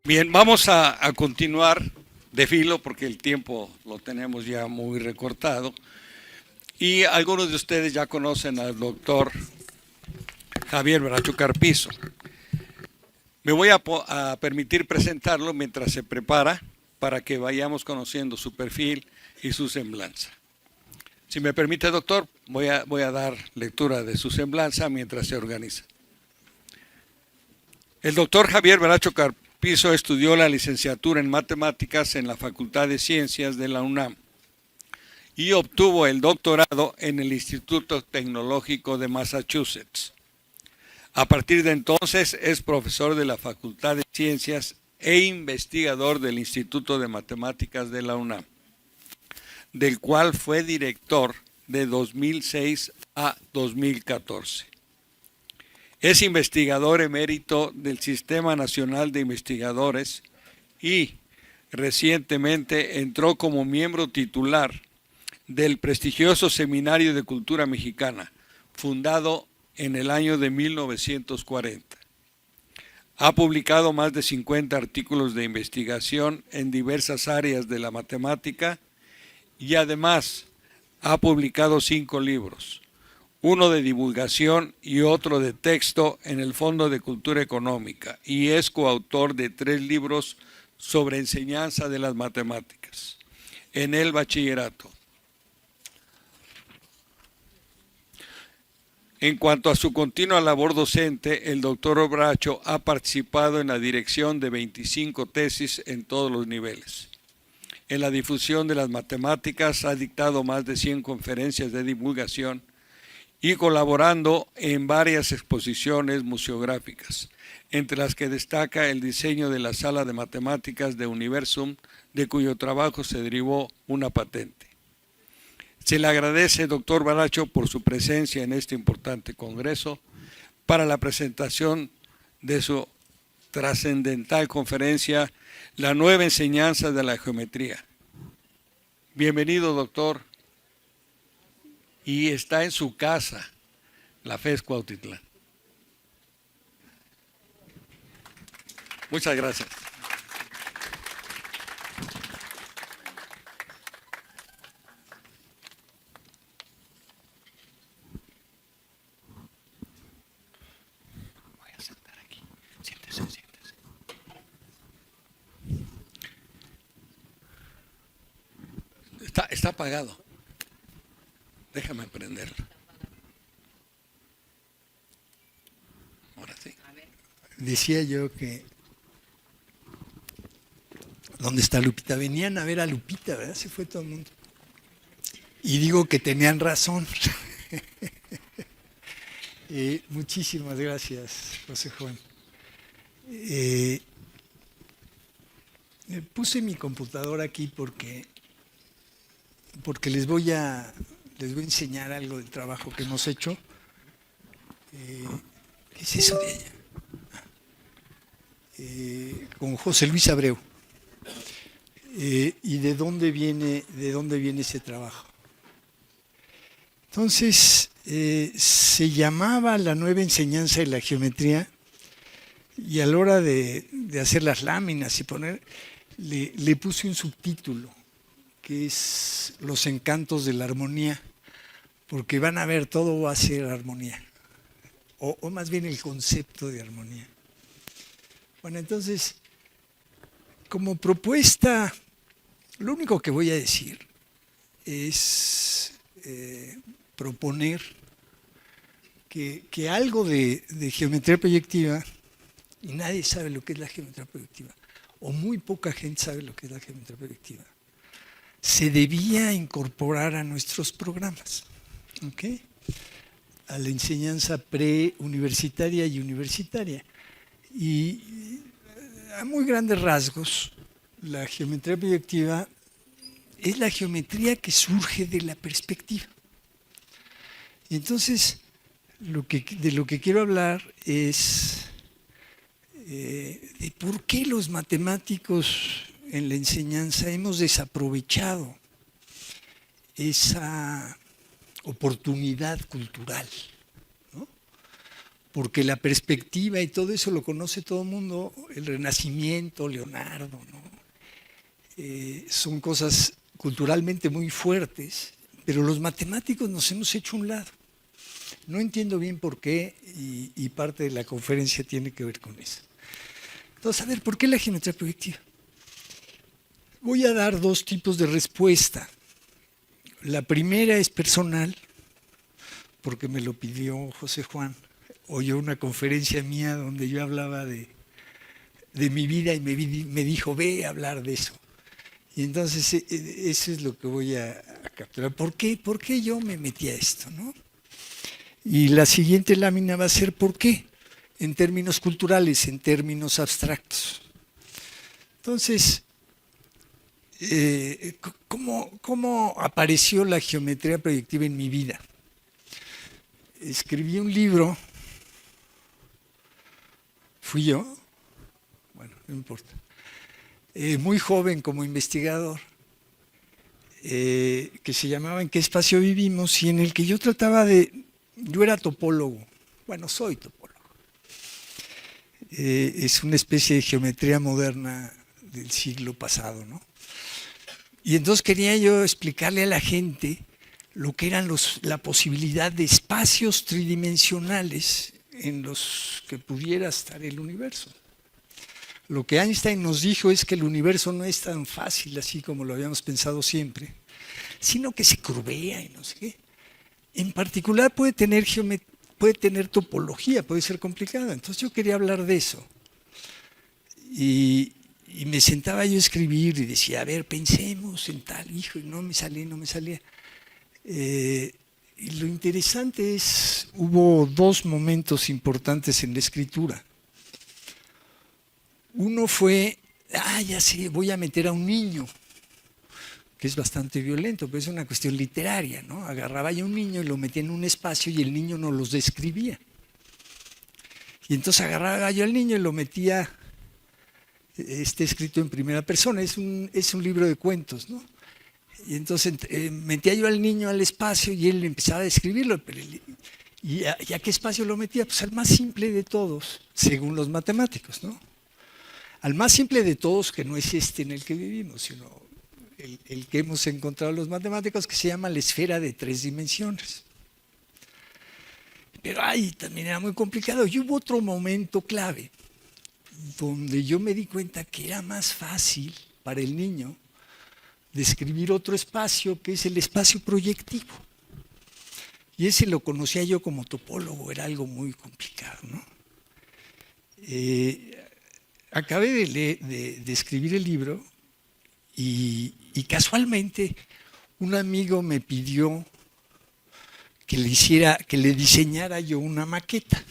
Bien, vamos a continuar de filo porque el tiempo lo tenemos ya muy recortado. Y algunos de ustedes ya conocen al doctor Javier Bracho Carpizo. Me voy a permitir presentarlo mientras se prepara para que vayamos conociendo su perfil y su semblanza. Si me permite, doctor, voy a dar lectura de su semblanza mientras se organiza. El doctor Javier Bracho Carpizo estudió la licenciatura en matemáticas en la Facultad de Ciencias de la UNAM y obtuvo el doctorado en el Instituto Tecnológico de Massachusetts. A partir de entonces es profesor de la Facultad de Ciencias e investigador del Instituto de Matemáticas de la UNAM, del cual fue director de 2006 a 2014. Es investigador emérito del Sistema Nacional de Investigadores y recientemente entró como miembro titular del prestigioso Seminario de Cultura Mexicana, fundado en el año de 1940. Ha publicado más de 50 artículos de investigación en diversas áreas de la matemática y además ha publicado 5 libros. Uno de divulgación y otro de texto en el Fondo de Cultura Económica, y es coautor de 3 libros sobre enseñanza de las matemáticas en el bachillerato. En cuanto a su continua labor docente, el doctor Bracho ha participado en la dirección de 25 tesis en todos los niveles. En la difusión de las matemáticas ha dictado más de 100 conferencias de divulgación y colaborando en varias exposiciones museográficas, entre las que destaca el diseño de la sala de matemáticas de Universum, de cuyo trabajo se derivó una patente. Se le agradece, doctor Bracho, por su presencia en este importante congreso para la presentación de su trascendental conferencia, La nueva enseñanza de la geometría. Bienvenido, doctor. Y está en su casa, la FES Cuautitlán. Muchas gracias. Voy a sentar aquí. Siéntese. Está apagado. Déjame prenderlo. Ahora sí. Decía yo que... ¿Dónde está Lupita? Venían a ver a Lupita, ¿verdad? Se fue todo el mundo. Y digo que tenían razón. Muchísimas gracias, José Juan. Puse mi computadora aquí porque les voy a enseñar algo del trabajo que hemos hecho. ¿Qué es eso de allá? Con José Luis Abreu. Y de dónde viene ese trabajo. Entonces, se llamaba La nueva enseñanza de la geometría, y a la hora de hacer las láminas y poner, le puse un subtítulo, que es Los encantos de la armonía, porque van a ver, todo va a ser armonía, o más bien el concepto de armonía. Bueno, entonces, como propuesta, lo único que voy a decir es proponer que algo de geometría proyectiva, y nadie sabe lo que es la geometría proyectiva, o muy poca gente sabe lo que es la geometría proyectiva, se debía incorporar a nuestros programas, ¿ok? A la enseñanza preuniversitaria y universitaria. Y a muy grandes rasgos, la geometría proyectiva es la geometría que surge de la perspectiva. Y entonces, de lo que quiero hablar es de por qué los matemáticos en la enseñanza hemos desaprovechado esa oportunidad cultural, ¿no? Porque la perspectiva y todo eso lo conoce todo el mundo, el Renacimiento, Leonardo, ¿no? Son cosas culturalmente muy fuertes, pero los matemáticos nos hemos hecho a un lado. No entiendo bien por qué y parte de la conferencia tiene que ver con eso. Entonces, a ver, ¿por qué la geometría proyectiva? Voy a dar dos tipos de respuesta. La primera es personal, porque me lo pidió José Juan. Oyó una conferencia mía donde yo hablaba de mi vida y me dijo, ve a hablar de eso. Y entonces eso es lo que voy a capturar. ¿Por qué yo me metí a esto, no? Y la siguiente lámina va a ser ¿por qué? En términos culturales, en términos abstractos. Entonces, ¿cómo apareció la geometría proyectiva en mi vida? Escribí un libro. ¿Fui yo? Bueno, no importa. Muy joven como investigador, que se llamaba ¿En qué espacio vivimos? Y en el que yo trataba yo era topólogo, bueno, soy topólogo. Es una especie de geometría moderna del siglo pasado, ¿no? Y entonces quería yo explicarle a la gente lo que eran la posibilidad de espacios tridimensionales en los que pudiera estar el universo. Lo que Einstein nos dijo es que el universo no es tan fácil así como lo habíamos pensado siempre, sino que se curvea y no sé qué. En particular puede tener topología, puede ser complicada. Entonces yo quería hablar de eso. Y me sentaba yo a escribir y decía, a ver, pensemos en tal, hijo, y no me salía. Y lo interesante es, hubo dos momentos importantes en la escritura. Uno fue, ya sé, voy a meter a un niño, que es bastante violento, pero es una cuestión literaria, ¿no? Agarraba yo a un niño y lo metía en un espacio y el niño nos los describía. Y entonces agarraba yo al niño y lo metía, está escrito en primera persona, es un libro de cuentos, ¿no? Y entonces metía yo al niño al espacio y él empezaba a describirlo. ¿Y a qué espacio lo metía? Pues al más simple de todos, según los matemáticos, ¿no? Al más simple de todos, que no es este en el que vivimos, sino el que hemos encontrado los matemáticos, que se llama la esfera de 3 dimensiones. Pero también era muy complicado. Y hubo otro momento clave, donde yo me di cuenta que era más fácil para el niño describir otro espacio, que es el espacio proyectivo. Y ese lo conocía yo como topólogo, era algo muy complicado, ¿no? Acabé de escribir el libro y casualmente un amigo me pidió que le diseñara yo una maqueta.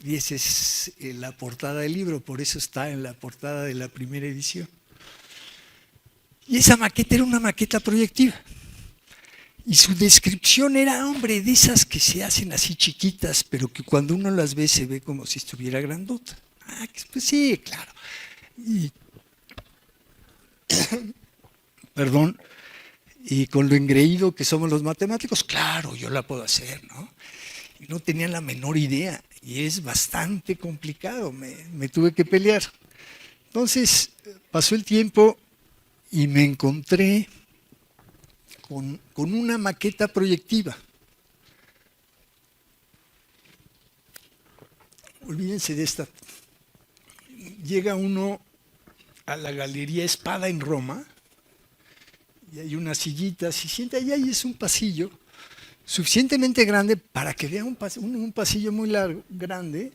Y esa es la portada del libro, por eso está en la portada de la primera edición. Y esa maqueta era una maqueta proyectiva. Y su descripción era, hombre, de esas que se hacen así chiquitas, pero que cuando uno las ve se ve como si estuviera grandota. Pues sí, claro. Perdón. Y con lo engreído que somos los matemáticos, claro, yo la puedo hacer, ¿no? Y no tenía la menor idea. Y es bastante complicado. Me tuve que pelear. Entonces, pasó el tiempo y me encontré con una maqueta proyectiva. Olvídense de esta. Llega uno a la Galería Espada en Roma y hay unas sillitas, se sienta allá y es un pasillo suficientemente grande para que vea un pasillo muy largo, grande,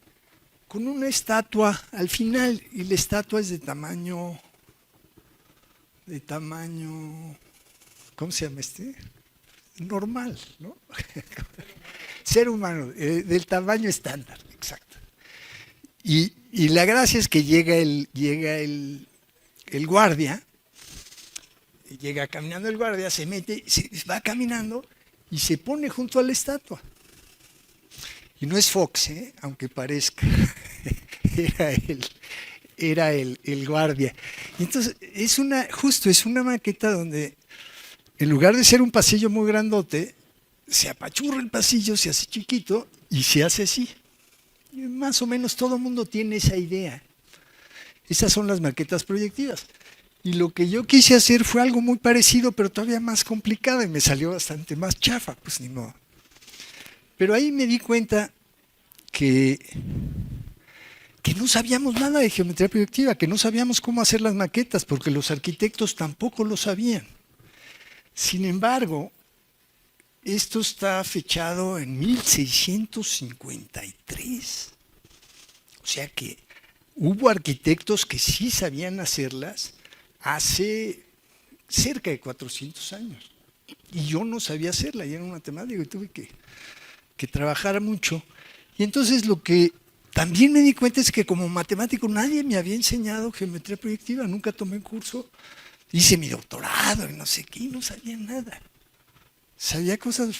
con una estatua al final, y la estatua es de tamaño, ¿cómo se llama este? Normal, ¿no? Ser humano, del tamaño estándar, exacto. Y la gracia es que llega el guardia llega caminando el guardia, se mete, va caminando y se pone junto a la estatua. Y no es Fox, aunque parezca, era el guardia. Y entonces es una maqueta donde en lugar de ser un pasillo muy grandote, se apachurra el pasillo, se hace chiquito y se hace así. Y más o menos todo el mundo tiene esa idea. Esas son las maquetas proyectivas. Y lo que yo quise hacer fue algo muy parecido, pero todavía más complicado y me salió bastante más chafa, pues ni modo. Pero ahí me di cuenta que no sabíamos nada de geometría proyectiva, que no sabíamos cómo hacer las maquetas, porque los arquitectos tampoco lo sabían. Sin embargo, esto está fechado en 1653. O sea que hubo arquitectos que sí sabían hacerlas hace cerca de 400 años. Y yo no sabía hacerla, y era un matemático y tuve que trabajar mucho. Y entonces lo que también me di cuenta es que como matemático nadie me había enseñado geometría proyectiva, nunca tomé un curso, hice mi doctorado y no sé qué, y no sabía nada. Sabía cosas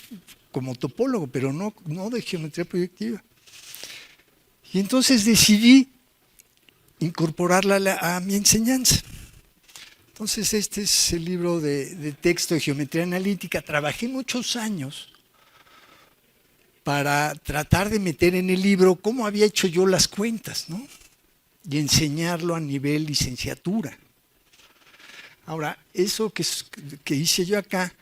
como topólogo, pero no de geometría proyectiva. Y entonces decidí incorporarla a mi enseñanza. Entonces este es el libro de texto de geometría analítica. Trabajé muchos años para tratar de meter en el libro cómo había hecho yo las cuentas, ¿no? Y enseñarlo a nivel licenciatura. Ahora, eso que hice yo acá,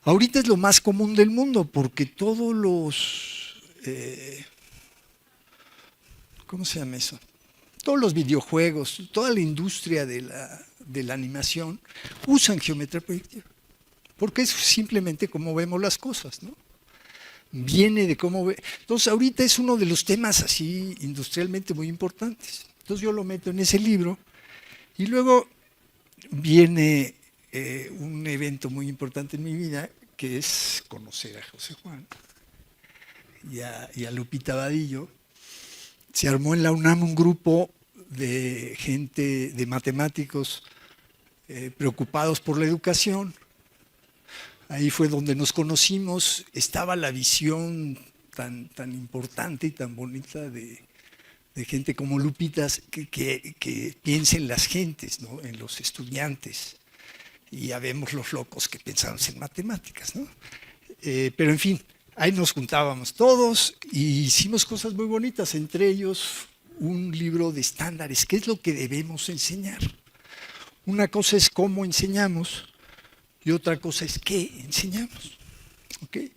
ahorita es lo más común del mundo, porque todos los, ¿cómo se llama eso? Todos los videojuegos, toda la industria de la animación usan geometría proyectiva, porque es simplemente cómo vemos las cosas, ¿no? Viene de cómo ve. Entonces ahorita es uno de los temas así industrialmente muy importantes. Entonces yo lo meto en ese libro y luego viene un evento muy importante en mi vida, que es conocer a José Juan y a Lupita Vadillo. Se armó en la UNAM un grupo de gente, de matemáticos preocupados por la educación. Ahí fue donde nos conocimos, estaba la visión tan importante y tan bonita de gente como Lupita que piensa en las gentes, ¿no? En los estudiantes. Y ya vemos los locos que pensamos en matemáticas, ¿no? Pero en fin, ahí nos juntábamos todos y hicimos cosas muy bonitas, entre ellos un libro de estándares, qué es lo que debemos enseñar. Una cosa es cómo enseñamos y otra cosa es qué enseñamos. ¿Okay?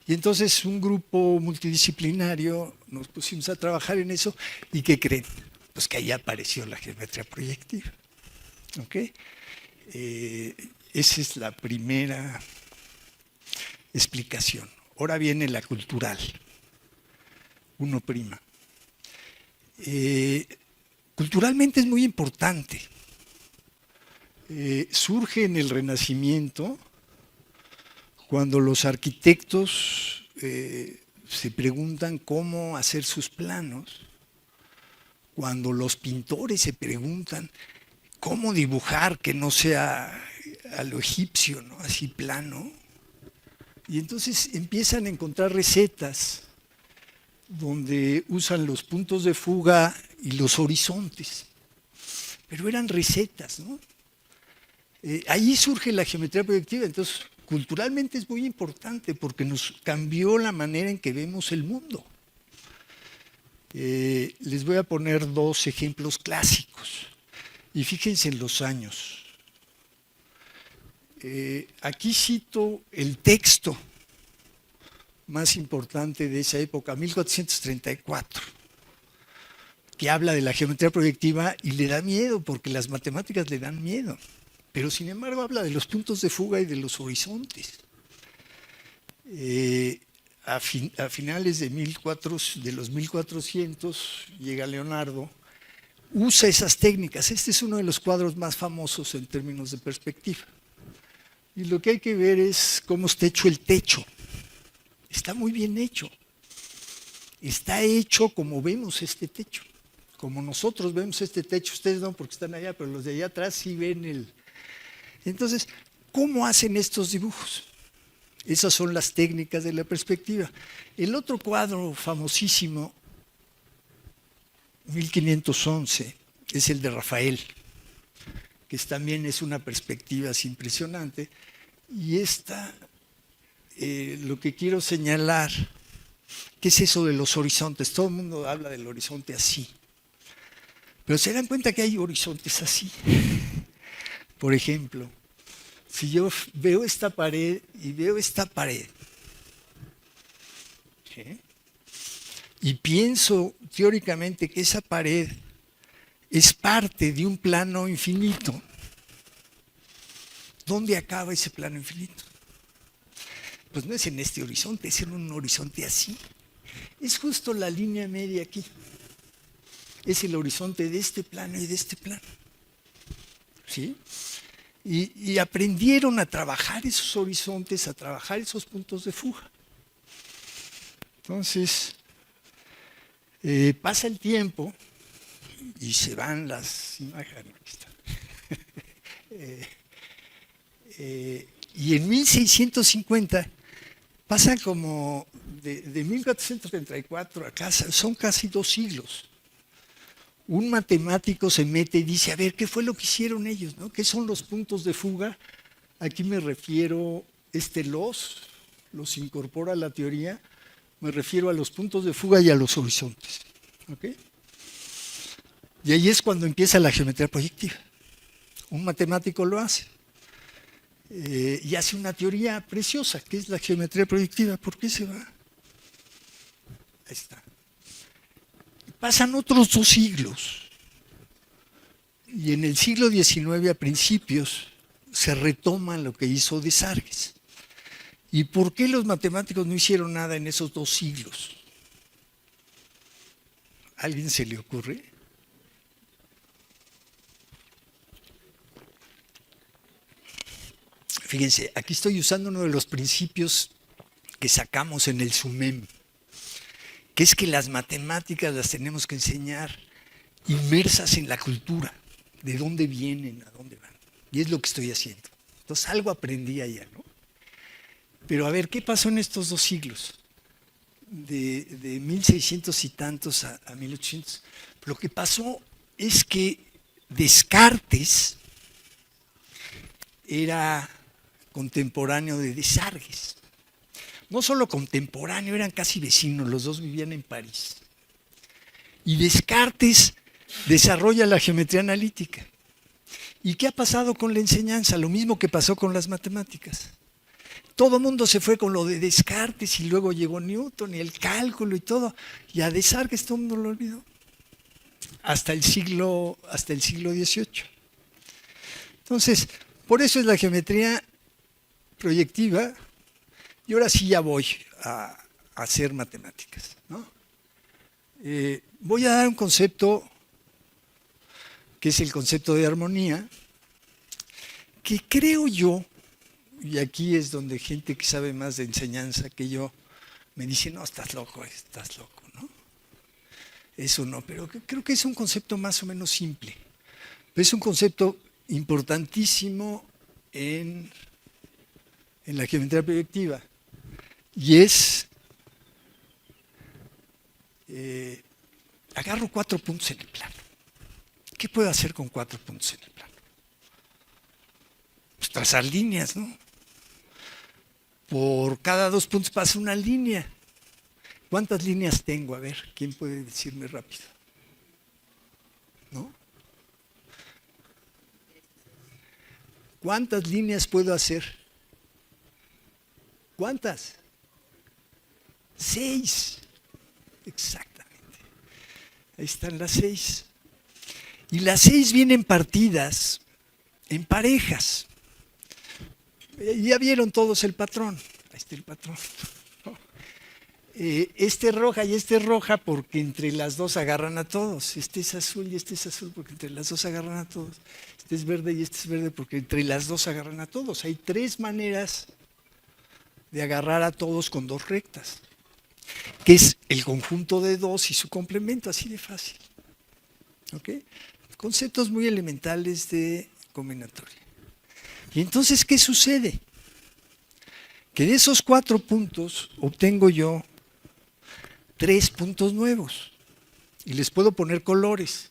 Y entonces un grupo multidisciplinario nos pusimos a trabajar en eso y ¿qué creen? Pues que ahí apareció la geometría proyectiva. ¿Okay? Esa es la primera explicación. Ahora viene la cultural. Uno prima. Culturalmente es muy importante. Surge en el Renacimiento cuando los arquitectos se preguntan cómo hacer sus planos, cuando los pintores se preguntan cómo dibujar que no sea a lo egipcio, ¿no? Así plano. Y entonces empiezan a encontrar recetas donde usan los puntos de fuga y los horizontes. Pero eran recetas, ¿no? Ahí surge la geometría proyectiva, entonces culturalmente es muy importante porque nos cambió la manera en que vemos el mundo. Les voy a poner dos ejemplos clásicos y fíjense en los años. Aquí cito el texto más importante de esa época, 1434, que habla de la geometría proyectiva y le da miedo porque las matemáticas le dan miedo. Pero sin embargo habla de los puntos de fuga y de los horizontes. A finales de los 1400 llega Leonardo, usa esas técnicas. Este es uno de los cuadros más famosos en términos de perspectiva. Y lo que hay que ver es cómo está hecho el techo. Está muy bien hecho. Está hecho como vemos este techo. Como nosotros vemos este techo. Ustedes no porque están allá, pero los de allá atrás sí ven el... Entonces, ¿cómo hacen estos dibujos? Esas son las técnicas de la perspectiva. El otro cuadro famosísimo, 1511, es el de Rafael, que también es una perspectiva así impresionante. Y esta, lo que quiero señalar, ¿qué es eso de los horizontes? Todo el mundo habla del horizonte así. Pero se dan cuenta que hay horizontes así. Por ejemplo, si yo veo esta pared y veo esta pared, ¿sí?, y pienso teóricamente que esa pared es parte de un plano infinito, ¿dónde acaba ese plano infinito? Pues no es en este horizonte, es en un horizonte así. Es justo la línea media aquí. Es el horizonte de este plano y de este plano. ¿Sí? Y aprendieron a trabajar esos horizontes, a trabajar esos puntos de fuga. Entonces, pasa el tiempo y se van las imágenes. Y en 1650 pasa como de 1434 a acá, son casi 2 siglos. Un matemático se mete y dice, a ver, ¿qué fue lo que hicieron ellos, ¿no? ¿Qué son los puntos de fuga? Aquí me refiero, los incorpora a la teoría, me refiero a los puntos de fuga y a los horizontes. ¿Okay? Y ahí es cuando empieza la geometría proyectiva. Un matemático lo hace. Y hace una teoría preciosa, que es la geometría proyectiva. ¿Por qué se va? Ahí está. Pasan otros 2 siglos. Y en el siglo XIX, a principios, se retoma lo que hizo Desargues. ¿Y por qué los matemáticos no hicieron nada en esos 2 siglos? ¿A alguien se le ocurre? Fíjense, aquí estoy usando uno de los principios que sacamos en el SUMEM, que es que las matemáticas las tenemos que enseñar inmersas en la cultura, de dónde vienen, a dónde van. Y es lo que estoy haciendo. Entonces algo aprendí allá, ¿no? Pero a ver, ¿qué pasó en estos 2 siglos? De 1600 y tantos a 1800. Lo que pasó es que Descartes era contemporáneo de Desargues. No solo contemporáneo, eran casi vecinos, los dos vivían en París. Y Descartes desarrolla la geometría analítica. ¿Y qué ha pasado con la enseñanza? Lo mismo que pasó con las matemáticas. Todo el mundo se fue con lo de Descartes y luego llegó Newton y el cálculo y todo. Y a Desargues todo el mundo lo olvidó. Hasta el siglo XVIII. Entonces, por eso es la geometría proyectiva. Y ahora sí ya voy a hacer matemáticas, ¿no? Voy a dar un concepto que es el concepto de armonía, que creo yo, y aquí es donde gente que sabe más de enseñanza que yo me dice, no, estás loco, ¿no? Eso no, pero creo que es un concepto más o menos simple. Pero es un concepto importantísimo en la geometría proyectiva. Y es, agarro 4 puntos en el plano. ¿Qué puedo hacer con 4 puntos en el plano? Pues trazar líneas, ¿no? Por cada 2 puntos pasa una línea. ¿Cuántas líneas tengo? A ver, ¿quién puede decirme rápido? ¿No? ¿Cuántas líneas puedo hacer? ¿Cuántas? 6. Exactamente. Ahí están las 6. Y las 6 vienen partidas en parejas. Ya vieron todos el patrón. Ahí está el patrón. Este es roja y este es roja porque entre las dos agarran a todos. Este es azul y este es azul porque entre las dos agarran a todos. Este es verde y este es verde porque entre las dos agarran a todos. Hay 3 maneras de agarrar a todos con 2 rectas, que es el conjunto de 2 y su complemento, así de fácil. ¿Okay? Conceptos muy elementales de combinatoria. Y entonces, ¿qué sucede? Que de esos 4 puntos obtengo yo 3 puntos nuevos. Y les puedo poner colores.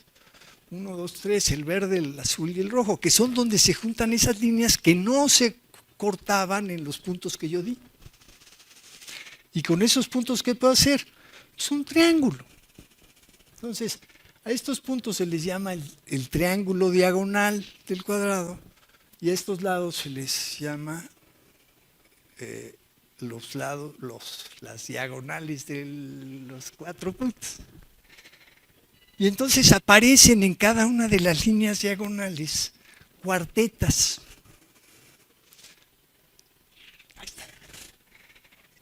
1, 2, 3, el verde, el azul y el rojo, que son donde se juntan esas líneas que no se cortaban en los puntos que yo di. Y con esos puntos, ¿qué puedo hacer? Es un triángulo. Entonces, a estos puntos se les llama el triángulo diagonal del cuadrado y a estos lados se les llama las diagonales de los 4 puntos. Y entonces aparecen en cada una de las líneas diagonales cuartetas. Ahí está.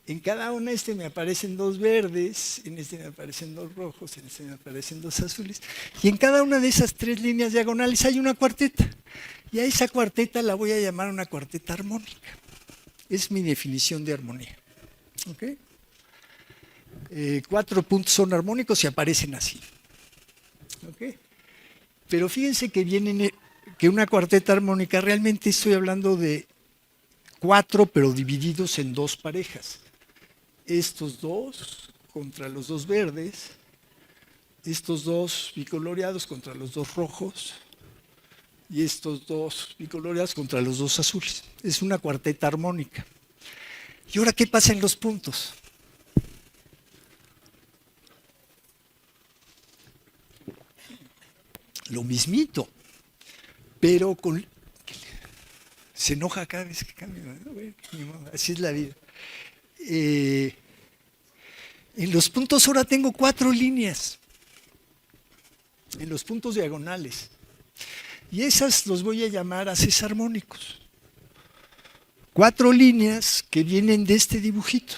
En cada una me aparecen 2 verdes, en me aparecen 2 rojos, en me aparecen 2 azules. Y en cada una de esas 3 líneas diagonales hay una cuarteta. Y a esa cuarteta la voy a llamar una cuarteta armónica. Es mi definición de armonía. ¿Okay? 4 puntos son armónicos y aparecen así. ¿Okay? Pero fíjense que una cuarteta armónica, realmente estoy hablando de 4, pero divididos en 2 parejas. Estos 2 contra los 2 verdes, estos 2 bicoloreados contra los 2 rojos y estos 2 bicoloreados contra los 2 azules. Es una cuarteta armónica. ¿Y ahora qué pasa en los puntos? Lo mismito, pero se enoja cada vez que cambia. Bueno, así es la vida. En los puntos ahora tengo 4 líneas, en los puntos diagonales, y esas los voy a llamar haces armónicos. 4 líneas que vienen de este dibujito.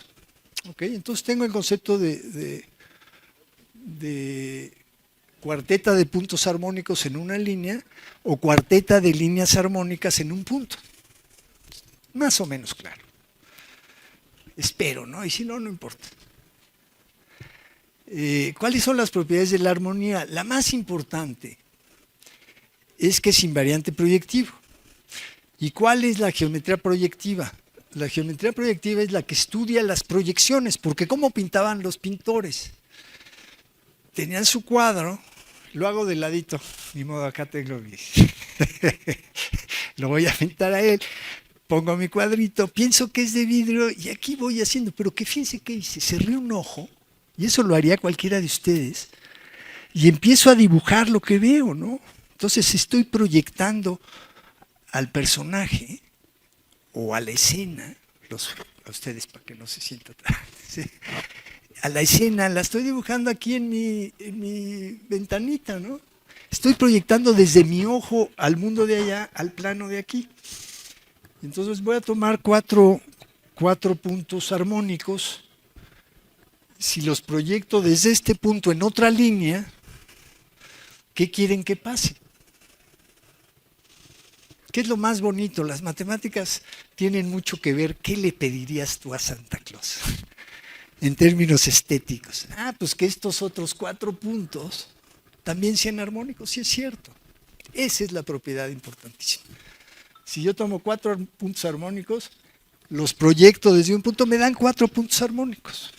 ¿Okay? Entonces tengo el concepto de cuarteta de puntos armónicos en una línea o cuarteta de líneas armónicas en un punto. Más o menos claro. Espero, ¿no? Y si no, no importa. ¿Cuáles son las propiedades de la armonía? La más importante es que es invariante proyectivo. ¿Y cuál es la geometría proyectiva? La geometría proyectiva es la que estudia las proyecciones, porque ¿cómo pintaban los pintores? Tenían su cuadro, lo hago de ladito, ni modo, acá tengo lo voy a pintar a él, pongo mi cuadrito, pienso que es de vidrio y aquí voy haciendo, pero que fíjense que hice, cerré un ojo, y eso lo haría cualquiera de ustedes, y empiezo a dibujar lo que veo, ¿no? Entonces estoy proyectando al personaje o a la escena, a ustedes para que no se sientan, ¿sí? A la escena la estoy dibujando aquí en mi ventanita, ¿no? Estoy proyectando desde mi ojo al mundo de allá, al plano de aquí. Entonces voy a tomar 4 puntos armónicos. Si los proyecto desde este punto en otra línea, ¿qué quieren que pase? ¿Qué es lo más bonito? Las matemáticas tienen mucho que ver. ¿Qué le pedirías tú a Santa Claus? En términos estéticos. Pues que estos otros 4 puntos también sean armónicos, sí es cierto. Esa es la propiedad importantísima. Si yo tomo 4 puntos armónicos, los proyecto desde un punto, me dan 4 puntos armónicos.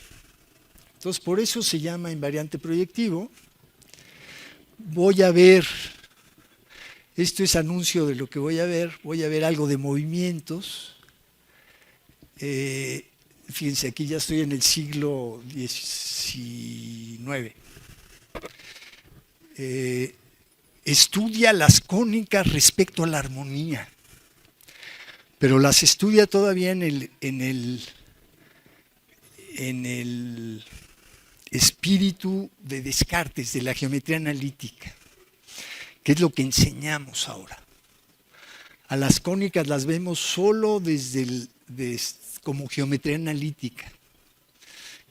Entonces, por eso se llama invariante proyectivo. Voy a ver, esto es anuncio de lo que voy a ver algo de movimientos. Fíjense, aquí ya estoy en el siglo XIX. Estudia las cónicas respecto a la armonía, pero las estudia todavía en el espíritu de Descartes, de la geometría analítica, que es lo que enseñamos ahora. A las cónicas las vemos solo como geometría analítica.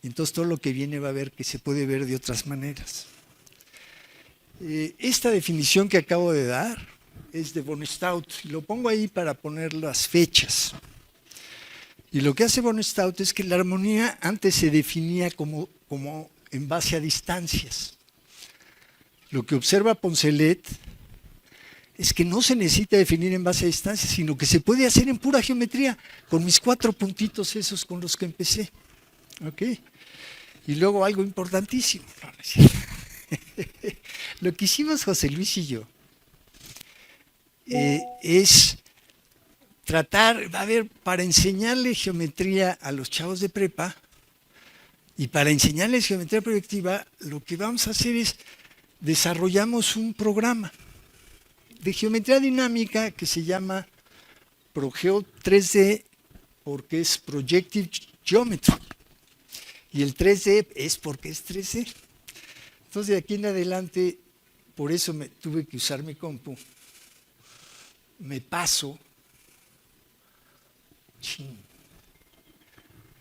Entonces todo lo que viene va a ver que se puede ver de otras maneras. Esta definición que acabo de dar es de von Staudt, y lo pongo ahí para poner las fechas. Y lo que hace von Staudt es que la armonía antes se definía como en base a distancias. Lo que observa Poncelet es que no se necesita definir en base a distancia, sino que se puede hacer en pura geometría, con mis 4 puntitos esos con los que empecé. ¿Ok? Y luego algo importantísimo. No, no es cierto. Lo que hicimos José Luis y yo es tratar, a ver, para enseñarle geometría a los chavos de prepa y para enseñarles geometría proyectiva, lo que vamos a hacer es desarrollamos un programa de geometría dinámica que se llama ProGeo 3D porque es Projective Geometry y el 3D es porque es 3D. Entonces de aquí en adelante, por eso tuve que usar mi compu, me paso,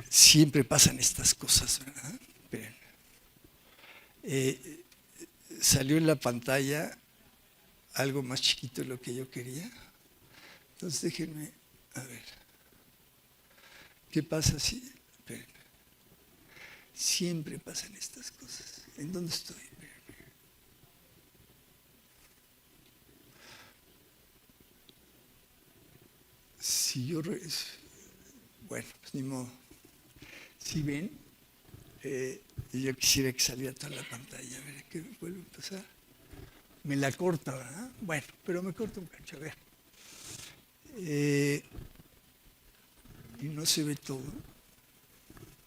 siempre pasan estas cosas, ¿verdad? Esperen. Salió en la pantalla algo más chiquito de lo que yo quería. Entonces déjenme, a ver, ¿qué pasa si? Esperen. Siempre pasan estas cosas. ¿En dónde estoy? Si yo... Bueno, pues ni modo. Si ven, yo quisiera que saliera toda la pantalla. A ver, ¿qué vuelve a pasar? Me la corta, ¿verdad? Bueno, pero me corta un cacho, a ver. Y no se ve todo.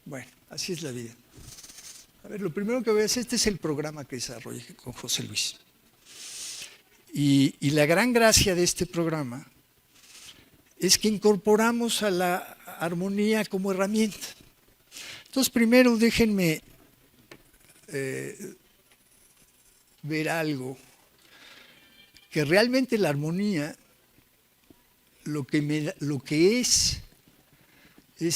Bueno, así es la vida. A ver, lo primero que voy a hacer, este es el programa que desarrollé con José Luis. Y la gran gracia de este programa es que incorporamos a la armonía como herramienta. Entonces, primero déjenme ver algo, que realmente la armonía lo que es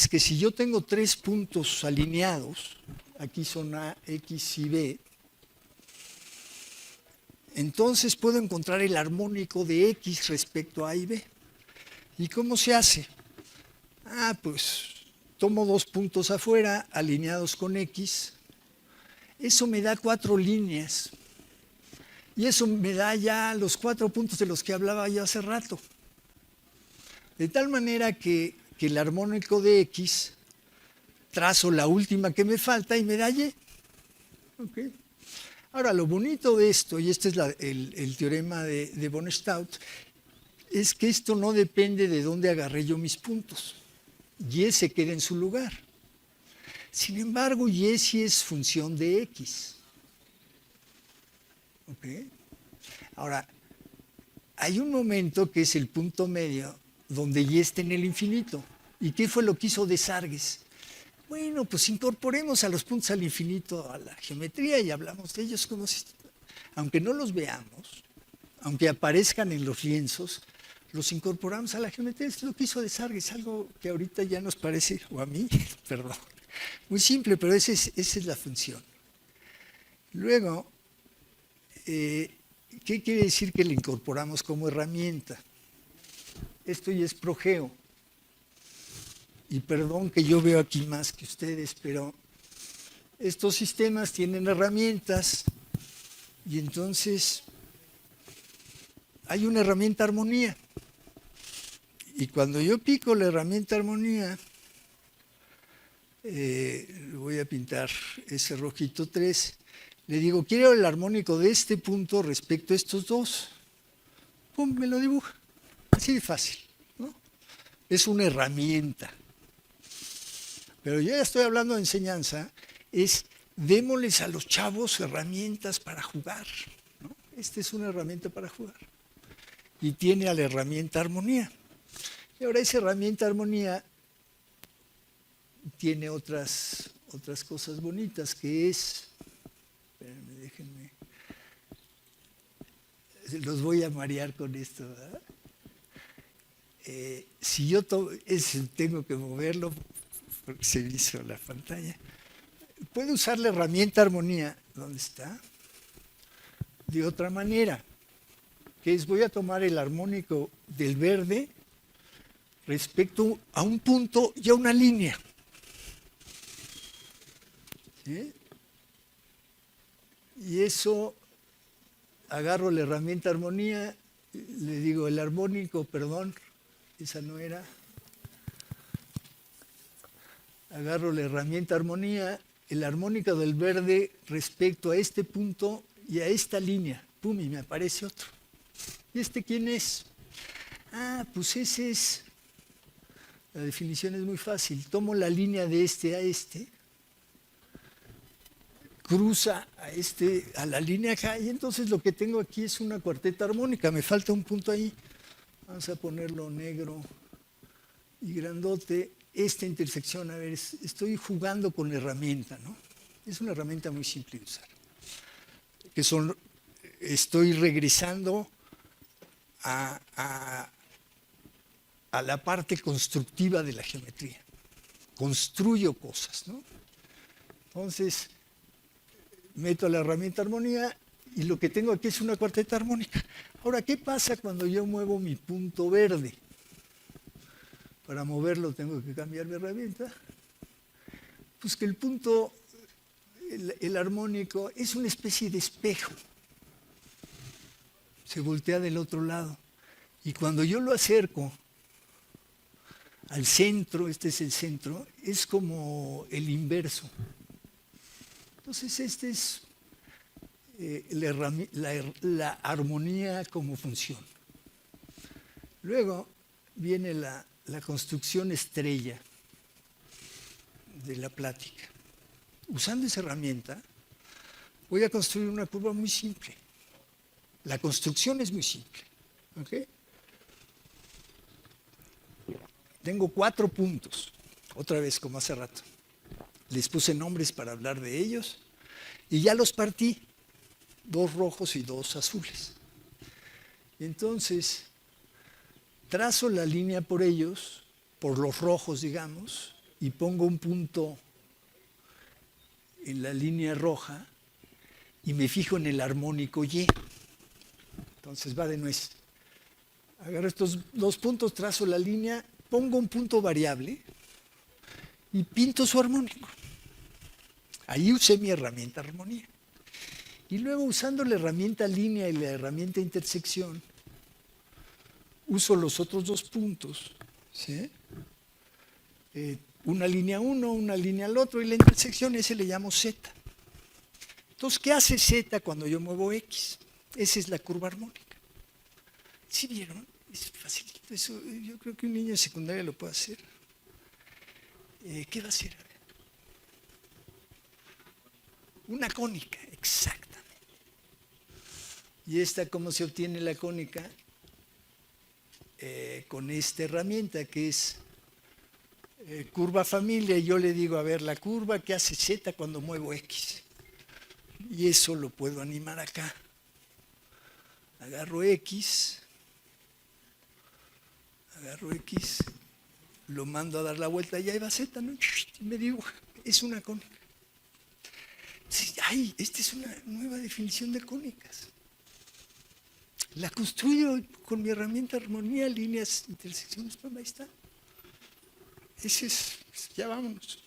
que si yo tengo 3 puntos alineados, aquí son A, X y B, entonces puedo encontrar el armónico de X respecto a A y B. ¿Y cómo se hace? Pues tomo 2 puntos afuera, alineados con X, eso me da 4 líneas, y eso me da ya los 4 puntos de los que hablaba yo hace rato. De tal manera que el armónico de X, trazo la última que me falta y me da Y. ¿Okay? Ahora, lo bonito de esto, y este es el teorema de Bohnestaudt, es que esto no depende de dónde agarré yo mis puntos. Y se queda en su lugar. Sin embargo, Y sí es función de X. ¿Okay? Ahora, hay un momento que es el punto medio donde Y está en el infinito. ¿Y qué fue lo que hizo Desargues? Bueno, pues incorporemos a los puntos al infinito a la geometría y hablamos de ellos como si, aunque no los veamos, aunque aparezcan en los lienzos, los incorporamos a la geometría. Es lo que hizo Desargues, algo que ahorita ya nos parece, o a mí, perdón, muy simple, pero esa es la función. Luego, ¿qué quiere decir que le incorporamos como herramienta? Esto ya es ProGeo. Y perdón que yo veo aquí más que ustedes, pero estos sistemas tienen herramientas y entonces hay una herramienta armonía. Y cuando yo pico la herramienta armonía, voy a pintar ese rojito 3, le digo, quiero el armónico de este punto respecto a estos dos. ¡Pum! Me lo dibuja. Así de fácil, ¿no? Es una herramienta. Pero yo ya estoy hablando de enseñanza, es démosles a los chavos herramientas para jugar, ¿no? Esta es una herramienta para jugar. Y tiene a la herramienta armonía. Y ahora esa herramienta armonía tiene otras cosas bonitas, que es, espérenme, déjenme, los voy a marear con esto, ¿verdad? Si yo tengo que moverlo, porque se hizo la pantalla, puedo usar la herramienta armonía, ¿dónde está? De otra manera, que es voy a tomar el armónico del verde respecto a un punto y a una línea. ¿Sí? Y eso, agarro la herramienta armonía le digo el armónico, perdón, esa no era. Agarro la herramienta armonía, el armónico del verde respecto a este punto y a esta línea. Pum, y me aparece otro. ¿Y este quién es? Ah, pues ese es... La definición es muy fácil. Tomo la línea de este a este, cruza a la línea acá, y entonces lo que tengo aquí es una cuarteta armónica. Me falta un punto ahí. Vamos a ponerlo negro y grandote. Esta intersección, a ver, estoy jugando con la herramienta, ¿no? Es una herramienta muy simple de usar. Estoy regresando a la parte constructiva de la geometría. Construyo cosas, ¿no? Entonces, meto la herramienta armonía y lo que tengo aquí es una cuarteta armónica. Ahora, ¿qué pasa cuando yo muevo mi punto verde? Para moverlo tengo que cambiar mi herramienta. Pues que el punto, el armónico, es una especie de espejo. Se voltea del otro lado. Y cuando yo lo acerco al centro, este es el centro, es como el inverso. Entonces, este es la armonía como función. Luego viene la construcción estrella de la plática. Usando esa herramienta, voy a construir una curva muy simple. La construcción es muy simple. ¿Okay? Tengo 4 puntos, otra vez como hace rato. Les puse nombres para hablar de ellos y ya los partí, 2 rojos y 2 azules. Entonces, trazo la línea por ellos, por los rojos, digamos, y pongo un punto en la línea roja y me fijo en el armónico Y. Entonces va de nuez. Agarro estos 2 puntos, trazo la línea, pongo un punto variable y pinto su armónico. Ahí usé mi herramienta armonía. Y luego, usando la herramienta línea y la herramienta intersección, uso los otros 2 puntos, ¿sí? Una línea 1, una línea al otro, y la intersección ese le llamo Z. Entonces, ¿qué hace Z cuando yo muevo X? Esa es la curva armónica. ¿Sí vieron? Es facilito. Eso, yo creo que un niño de secundaria lo puede hacer. ¿Qué va a hacer? Una cónica, exactamente. ¿Y esta cómo se obtiene la cónica? Con esta herramienta que es curva familia, y yo le digo, a ver, la curva que hace Z cuando muevo X. Y eso lo puedo animar acá. Agarro X, lo mando a dar la vuelta y ahí va Z, ¿no? Y me digo, es una cónica. Ay, esta es una nueva definición de cónicas. La construyo con mi herramienta armonía, líneas, intersecciones, ahí está. Ese es, ya vámonos.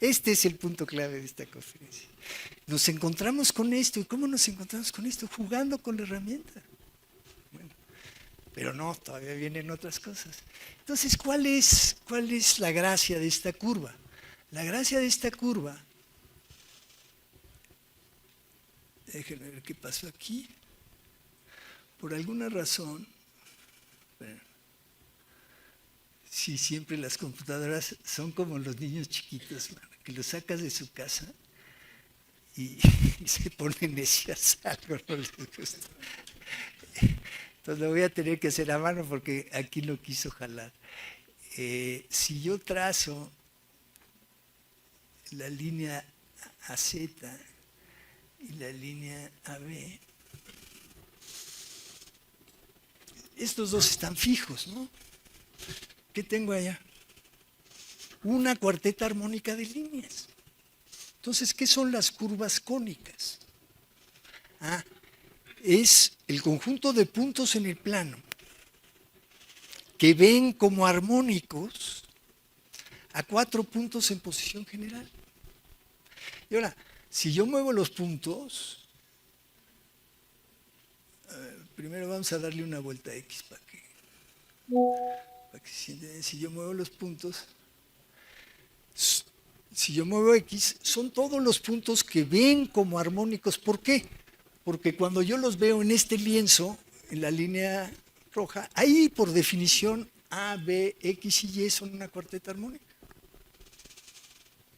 Este es el punto clave de esta conferencia. Nos encontramos con esto. ¿Y cómo nos encontramos con esto? Jugando con la herramienta. Bueno, pero no, todavía vienen otras cosas. Entonces, ¿cuál es la gracia de esta curva? La gracia de esta curva, déjenme ver qué pasó aquí. Por alguna razón, bueno, sí, siempre las computadoras son como los niños chiquitos, que los sacas de su casa y se ponen necias, algo no les gusta. Entonces lo voy a tener que hacer a mano porque aquí no quiso jalar. Si yo trazo la línea AZ y la línea AB, estos dos están fijos, ¿no? ¿Qué tengo allá? Una cuarteta armónica de líneas. Entonces, ¿qué son las curvas cónicas? Es el conjunto de puntos en el plano que ven como armónicos a 4 puntos en posición general. Y ahora, Si yo muevo los puntos, primero vamos a darle una vuelta a X para que si yo muevo los puntos, si yo muevo X, son todos los puntos que ven como armónicos. ¿Por qué? Porque cuando yo los veo en este lienzo, en la línea roja, ahí por definición A, B, X y Y son una cuarteta armónica.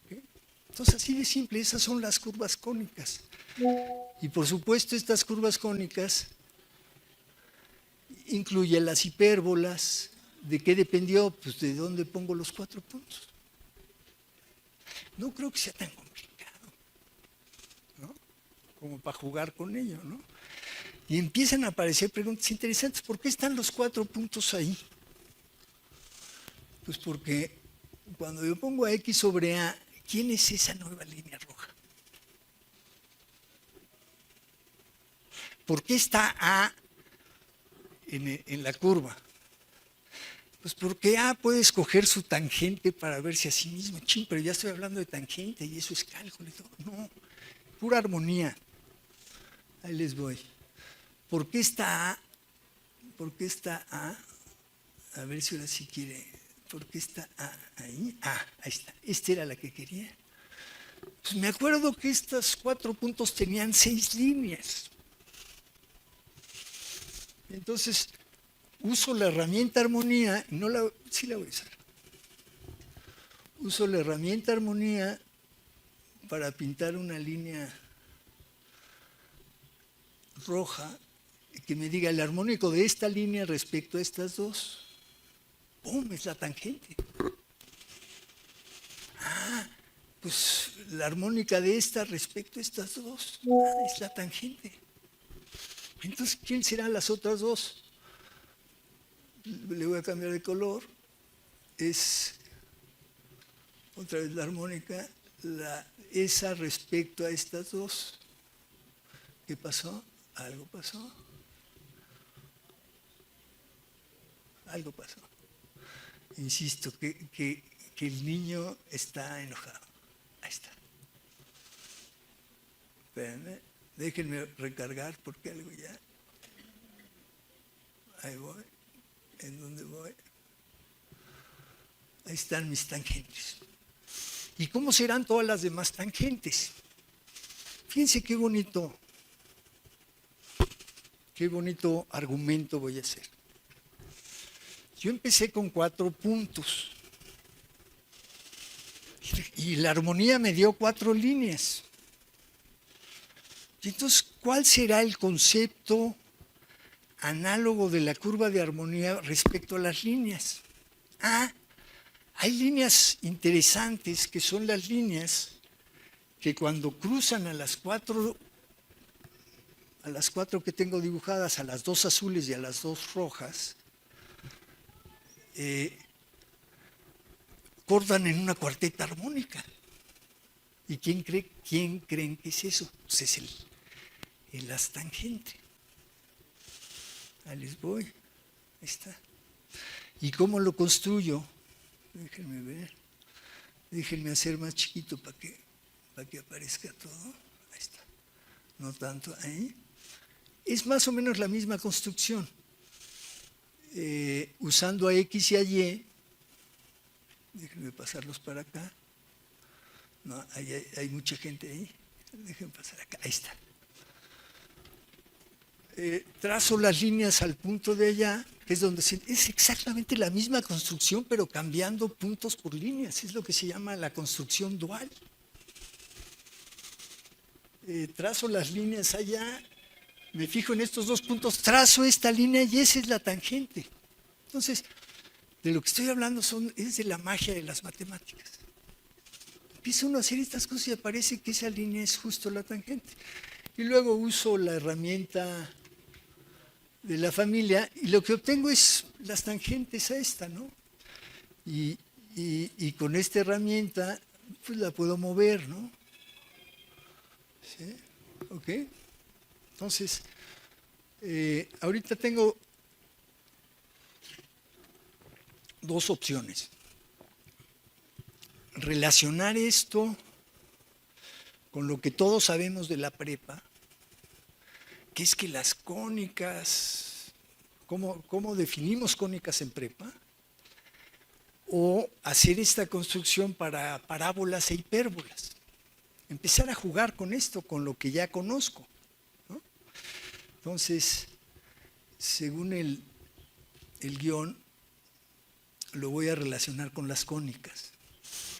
¿Okay? Entonces así de simple, esas son las curvas cónicas. Y por supuesto estas curvas cónicas incluyen las hipérbolas. ¿De qué dependió? Pues de dónde pongo los 4 puntos. No creo que sea tan complicado, ¿no? Como para jugar con ello, ¿no? Y empiezan a aparecer preguntas interesantes. ¿Por qué están los 4 puntos ahí? Pues porque cuando yo pongo a X sobre A, ¿quién es esa nueva línea roja? ¿Por qué está A en la curva? Pues porque A puede escoger su tangente para verse a sí mismo. Chin, pero ya estoy hablando de tangente y eso es cálculo y todo. No, pura armonía. Ahí les voy. ¿Por qué está A? ¿Por qué está A? A ver si ahora sí quiere. ¿Por qué está A ahí? Ah, ahí está. Esta era la que quería. Pues me acuerdo que estos 4 puntos tenían 6 líneas. Entonces, uso la herramienta armonía, sí la voy a usar. Uso la herramienta armonía para pintar una línea roja que me diga el armónico de esta línea respecto a estas dos. ¡Pum! Es la tangente. Ah, pues la armónica de esta respecto a estas dos. Ah, es la tangente. Entonces, ¿quién serán las otras dos? Le voy a cambiar de color. Es otra vez la armónica, esa respecto a estas dos. ¿Qué pasó? Algo pasó. Algo pasó. Insisto, que el niño está enojado. Ahí está. Espérenme, déjenme recargar porque algo ya. Ahí voy. ¿En dónde voy? Ahí están mis tangentes. ¿Y cómo serán todas las demás tangentes? Fíjense qué bonito argumento voy a hacer. Yo empecé con 4 puntos y la armonía me dio 4 líneas. Y entonces, ¿cuál será el concepto análogo de la curva de armonía respecto a las líneas? Ah, hay líneas interesantes que son las líneas que cuando cruzan a las 4 que tengo dibujadas, a las 2 azules y a las 2 rojas, cortan en una cuarteta armónica. ¿Y quién creen que es eso? Pues es el astangente. Ahí les voy. Ahí está. ¿Y cómo lo construyo? Déjenme ver. Déjenme hacer más chiquito para que aparezca todo. Ahí está. No tanto ahí. Es más o menos la misma construcción. Usando a X y a Y. Déjenme pasarlos para acá. No, hay mucha gente ahí. Déjenme pasar acá. Ahí está. Trazo las líneas al punto de allá, que es donde es exactamente la misma construcción, pero cambiando puntos por líneas. Es lo que se llama la construcción dual. Trazo las líneas allá, me fijo en estos 2 puntos, trazo esta línea y esa es la tangente. Entonces, de lo que estoy hablando es de la magia de las matemáticas. Empieza uno a hacer estas cosas y aparece que esa línea es justo la tangente. Y luego uso la herramienta de la familia y lo que obtengo es las tangentes a esta, ¿no? Y con esta herramienta pues la puedo mover, ¿no? ¿Sí? ¿Ok? Entonces, ahorita tengo 2 opciones. Relacionar esto con lo que todos sabemos de la prepa, que es que las cónicas, ¿cómo definimos cónicas en prepa? O hacer esta construcción para parábolas e hipérbolas. Empezar a jugar con esto, con lo que ya conozco, ¿no? Entonces, según el guión, lo voy a relacionar con las cónicas.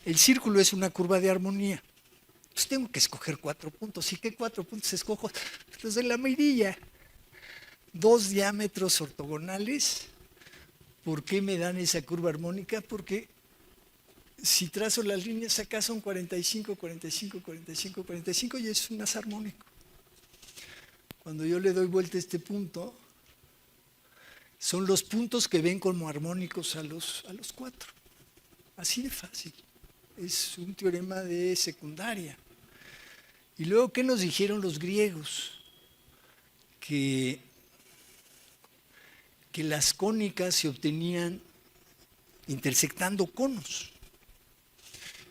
El círculo es una curva de armonía. Pues tengo que escoger 4 puntos. ¿Y qué 4 puntos escojo? Los de la mirilla. 2 diámetros ortogonales. ¿Por qué me dan esa curva armónica? Porque si trazo las líneas acá son 45, 45, 45, 45 y es un haz armónico. Cuando yo le doy vuelta a este punto, son los puntos que ven como armónicos a los 4. Así de fácil. Es un teorema de secundaria. Y luego, ¿qué nos dijeron los griegos? Que las cónicas se obtenían intersectando conos.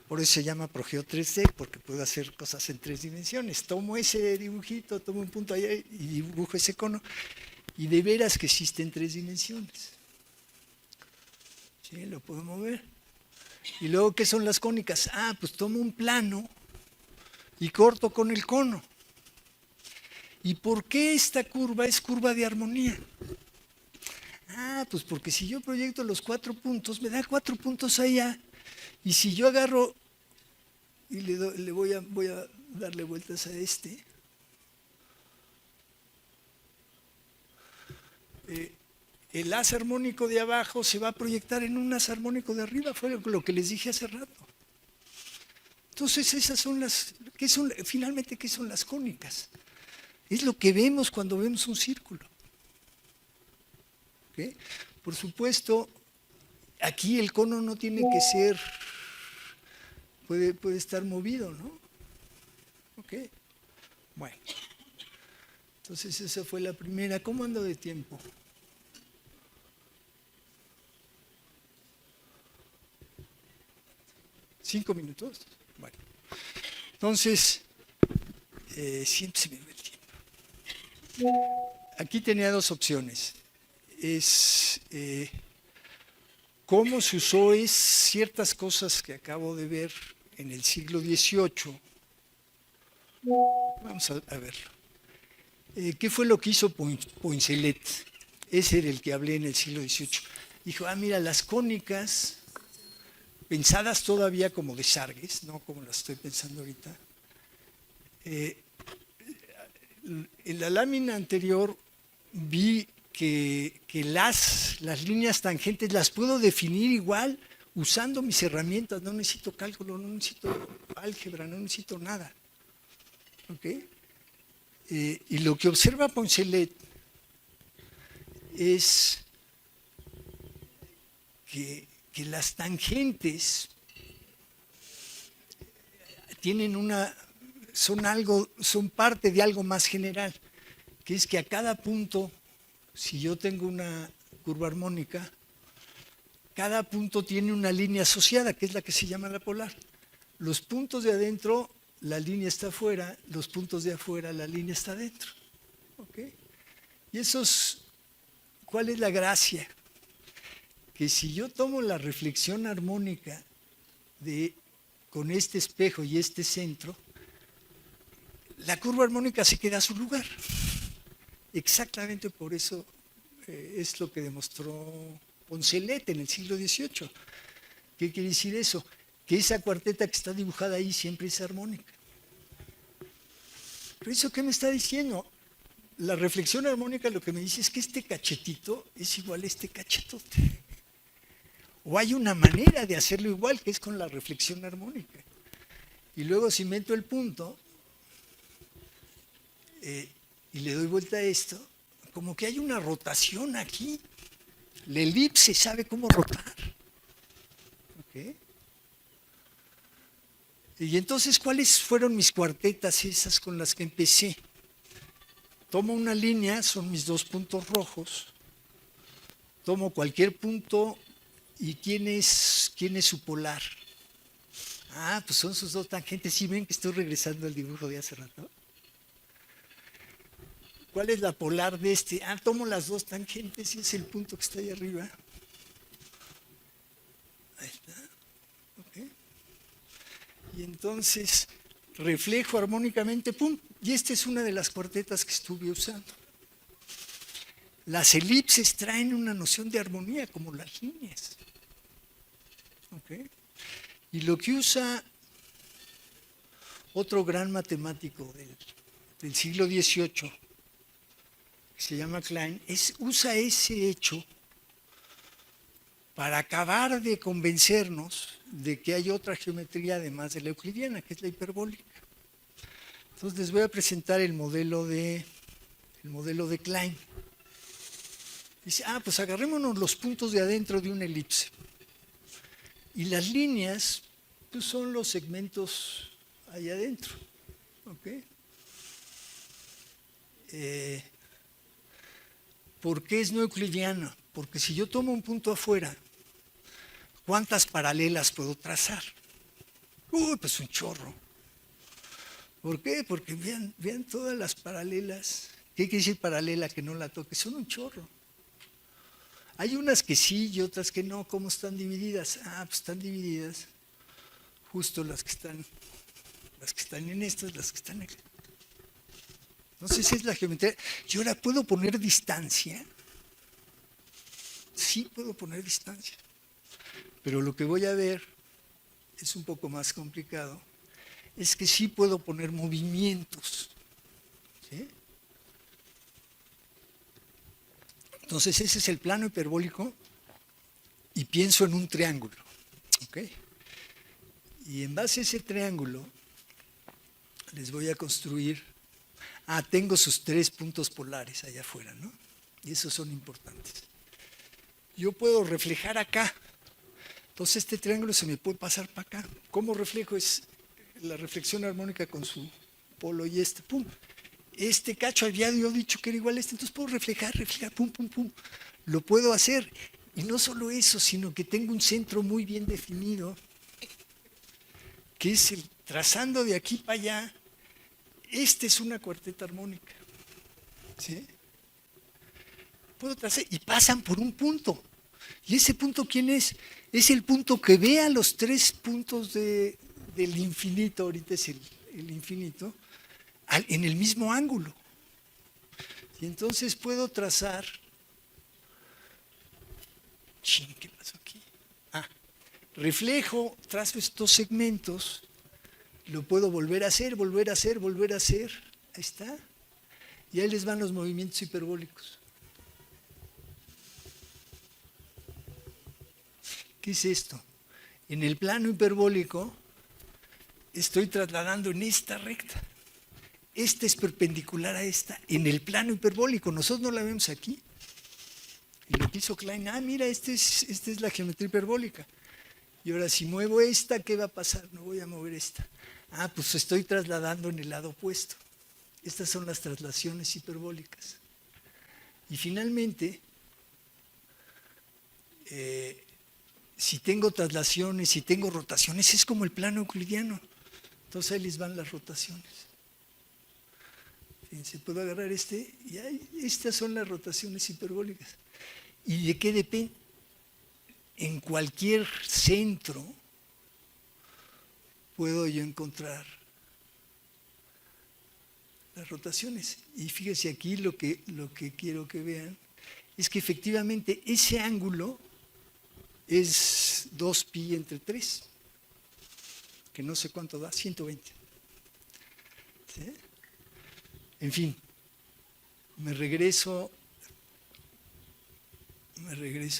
Por eso se llama progeo 3D, porque puedo hacer cosas en 3 dimensiones. Tomo ese dibujito, tomo un punto allá y dibujo ese cono. Y de veras que existe en 3 dimensiones. ¿Sí? Lo puedo mover. Y luego, ¿qué son las cónicas? Pues tomo un plano y corto con el cono. ¿Y por qué esta curva es curva de armonía? Pues porque si yo proyecto los 4 puntos, me da 4 puntos allá. Y si yo agarro y le voy a darle vueltas a este, el haz armónico de abajo se va a proyectar en un haz armónico de arriba, fue lo que les dije hace rato. Entonces esas son finalmente, ¿qué son las cónicas? Es lo que vemos cuando vemos un círculo. ¿Okay? Por supuesto, aquí el cono no tiene que ser, puede estar movido, ¿no? Ok. Bueno. Entonces esa fue la primera. ¿Cómo ando de tiempo? ¿5 minutos? Bueno. Entonces, siempre se me va el tiempo. Aquí tenía 2 opciones. Cómo se usó ciertas cosas que acabo de ver en el siglo XVIII. Vamos a verlo. ¿Qué fue lo que hizo Poincellet? Ese era el que hablé en el siglo XVIII. Dijo, mira, las cónicas, pensadas todavía como de Sargues, no como las estoy pensando ahorita, en la lámina anterior vi que las líneas tangentes las puedo definir igual usando mis herramientas. No necesito cálculo, no necesito álgebra, no necesito nada. ¿Okay? Y lo que observa Poincellet es que las tangentes son parte de algo más general, que es que a cada punto, si yo tengo una curva armónica, cada punto tiene una línea asociada, que es la que se llama la polar. Los puntos de adentro, la línea está afuera, los puntos de afuera, la línea está adentro. ¿Okay? Y ¿cuál es la gracia? Que si yo tomo la reflexión armónica con este espejo y este centro, la curva armónica se queda a su lugar. Exactamente por eso es lo que demostró Poincellet en el siglo XVIII. ¿Qué quiere decir eso? Que esa cuarteta que está dibujada ahí siempre es armónica. ¿Pero eso qué me está diciendo? La reflexión armónica lo que me dice es que este cachetito es igual a este cachetote. O hay una manera de hacerlo igual, que es con la reflexión armónica. Y luego si meto el punto y le doy vuelta a esto, como que hay una rotación aquí. La elipse sabe cómo rotar. ¿Okay? Y entonces, ¿cuáles fueron mis cuartetas esas con las que empecé? Tomo una línea, son mis 2 puntos rojos. Tomo cualquier punto y ¿quién es su polar? Ah, pues son sus dos tangentes. ¿Sí ven que estoy regresando al dibujo de hace rato? ¿Cuál es la polar de este? Ah, tomo las dos tangentes y es el punto que está ahí arriba. Ahí está. Okay. Y entonces reflejo armónicamente, ¡pum! Y esta es una de las cuartetas que estuve usando. Las elipses traen una noción de armonía, como las líneas. ¿Okay? Y lo que usa otro gran matemático del siglo XVIII, que se llama Klein, usa ese hecho para acabar de convencernos de que hay otra geometría además de la euclidiana, que es la hiperbólica. Entonces les voy a presentar el modelo de Klein. Dice, pues agarrémonos los puntos de adentro de una elipse. Y las líneas pues, son los segmentos ahí adentro. ¿Okay? ¿Por qué es no euclidiana? Porque si yo tomo un punto afuera, ¿cuántas paralelas puedo trazar? Pues un chorro. ¿Por qué? Porque vean todas las paralelas. ¿Qué quiere decir paralela que no la toque? Son un chorro. Hay unas que sí y otras que no. ¿Cómo están divididas? Pues están divididas justo las que están en estas, las que están aquí. Entonces es la geometría. Y ahora puedo poner distancia. Sí puedo poner distancia. Pero lo que voy a ver es un poco más complicado. Es que sí puedo poner movimientos. ¿Sí? Entonces ese es el plano hiperbólico y pienso en un triángulo. ¿Okay? Y en base a ese triángulo les voy a construir. Tengo sus 3 puntos polares allá afuera, ¿no? Y esos son importantes. Yo puedo reflejar acá. Entonces este triángulo se me puede pasar para acá. ¿Cómo reflejo? Es la reflexión armónica con su polo y este, pum. Este cacho había yo dicho que era igual a este, entonces puedo reflejar, pum, pum, pum. Lo puedo hacer. Y no solo eso, sino que tengo un centro muy bien definido, que es el trazando de aquí para allá. Esta es una cuarteta armónica. ¿Sí? Puedo trazar y pasan por un punto. ¿Y ese punto quién es? Es el punto que ve a los 3 puntos del infinito, ahorita es el infinito, en el mismo ángulo. Y entonces puedo trazar. ¿Qué pasó aquí? Reflejo, trazo estos segmentos. Lo puedo volver a hacer. Ahí está. Y ahí les van los movimientos hiperbólicos. ¿Qué es esto? En el plano hiperbólico estoy trasladando en esta recta. Esta es perpendicular a esta. En el plano hiperbólico. Nosotros no la vemos aquí. Y lo que hizo Klein, mira, esta es la geometría hiperbólica. Y ahora si muevo esta, ¿qué va a pasar? No voy a mover esta. Pues estoy trasladando en el lado opuesto. Estas son las traslaciones hiperbólicas. Y finalmente, si tengo traslaciones, si tengo rotaciones, es como el plano euclidiano. Entonces ahí les van las rotaciones. Fíjense, puedo agarrar y estas son las rotaciones hiperbólicas. ¿Y de qué depende? En cualquier centro puedo yo encontrar las rotaciones. Y fíjense aquí lo que quiero que vean es que efectivamente ese ángulo es 2pi entre 3, que no sé cuánto da, 120. ¿Sí? En fin, me regreso